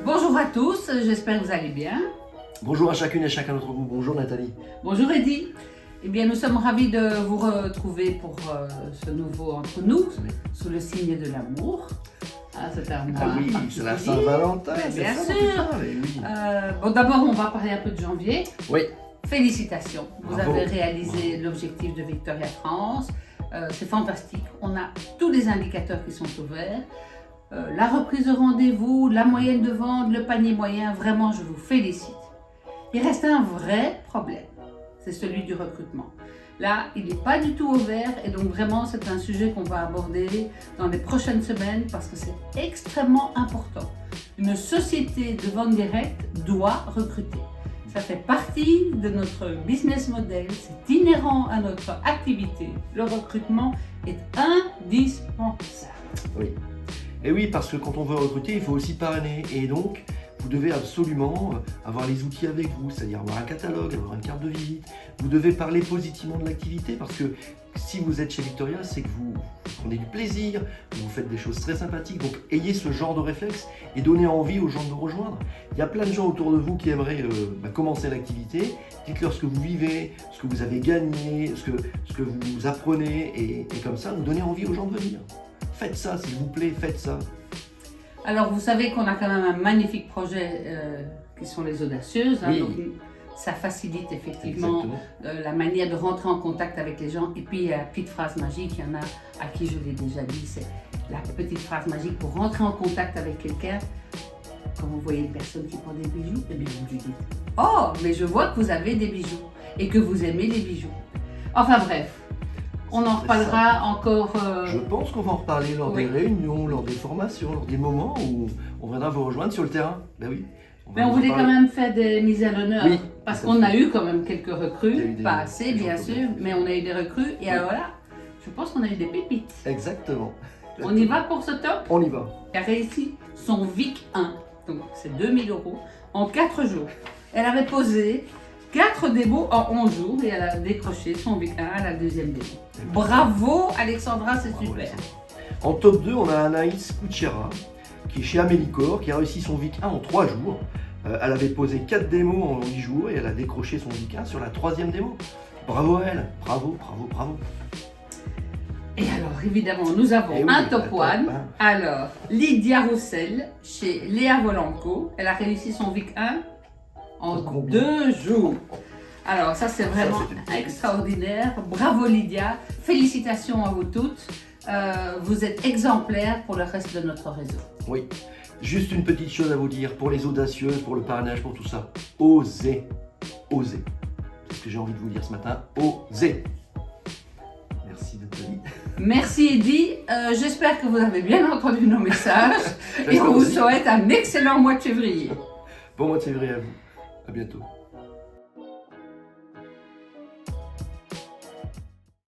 Bonjour à tous, j'espère que vous allez bien. Bonjour à chacune et chacun d'entre vous. Bonjour Nathalie. Bonjour Eddy. Eh bien, nous sommes ravis de vous retrouver pour ce nouveau Entre nous, sous le signe de l'amour. Ah, c'est un mois Ah oui, c'est la Saint-Valentin. Bien sûr. Oui. Bon, d'abord, on va parler un peu de janvier. Oui. Félicitations, vous Bravo. avez réalisé l'objectif de Victoria France. C'est fantastique, on a tous les indicateurs qui sont ouverts. La reprise de rendez-vous, la moyenne de vente, le panier moyen, vraiment je vous félicite. Il reste un vrai problème, c'est celui du recrutement. Là, il n'est pas du tout ouvert et donc vraiment c'est un sujet qu'on va aborder dans les prochaines semaines parce que c'est extrêmement important. Une société de vente directe doit recruter. Ça fait partie de notre business model, c'est inhérent à notre activité. Le recrutement est indispensable. Oui. Et oui, parce que quand on veut recruter, il faut aussi parrainer. Et donc, vous devez absolument avoir les outils avec vous, c'est-à-dire avoir un catalogue, avoir une carte de visite. Vous devez parler positivement de l'activité parce que si vous êtes chez Victoria, c'est que vous prenez du plaisir, que vous faites des choses très sympathiques. Donc, ayez ce genre de réflexe et donnez envie aux gens de vous rejoindre. Il y a plein de gens autour de vous qui aimeraient commencer l'activité. Dites-leur ce que vous vivez, ce que vous avez gagné, ce que vous apprenez et comme ça, vous donnez envie aux gens de venir. Faites ça, s'il vous plaît, faites ça. Alors, vous savez qu'on a quand même un magnifique projet qui sont les audacieuses. Hein, Oui. donc, ça facilite effectivement la manière de rentrer en contact avec les gens. Et puis, la petite phrase magique, il y en a à qui je l'ai déjà dit, c'est la petite phrase magique pour rentrer en contact avec quelqu'un. Quand vous voyez une personne qui prend des bijoux, et bien vous lui dites « Oh, mais je vois que vous avez des bijoux et que vous aimez les bijoux. » Enfin bref. On en reparlera encore. Je pense qu'on va en reparler lors des réunions, lors des formations, lors des moments où on viendra vous rejoindre sur le terrain. Ben oui. Mais on voulait quand même faire des mises à l'honneur. Oui, parce qu'on a eu quand même quelques recrues, des pas assez bien gens sûr, mais on a eu des recrues. Et alors là, je pense qu'on a eu des pépites. Exactement. On y va pour ce top. On y va. Elle a réussi son VIC 1, donc c'est 2000 € en 4 jours. Elle avait posé 4 démos en 11 jours et elle a décroché son VIC 1 à la deuxième démo. Bravo Alexandra, c'est Bravo, super. Alexandre. En top 2, on a Anaïs Kuchera, qui est chez Amélicor, qui a réussi son VIC 1 en 3 jours. Elle avait posé 4 démos en 8 jours et elle a décroché son VIC 1 sur la 3e démo. Bravo à elle, bravo. Et alors évidemment, nous avons Eh oui, un top top 1. un. Alors, Lydia Roussel, chez Léa Volanco, elle a réussi son VIC 1 en Combien 2 jours. Alors ça c'est vraiment c'était extraordinaire. Bravo Lydia, félicitations à vous toutes. Vous êtes exemplaires pour le reste de notre réseau. Oui. Juste une petite chose à vous dire, pour les audacieuses, pour le parrainage, pour tout ça. Osez. Osez. C'est ce que j'ai envie de vous dire ce matin. Osez. Merci Nathalie. Merci Eddy, j'espère que vous avez bien entendu nos messages et on vous souhaite un excellent mois de février. Bon mois de février à vous. À bientôt.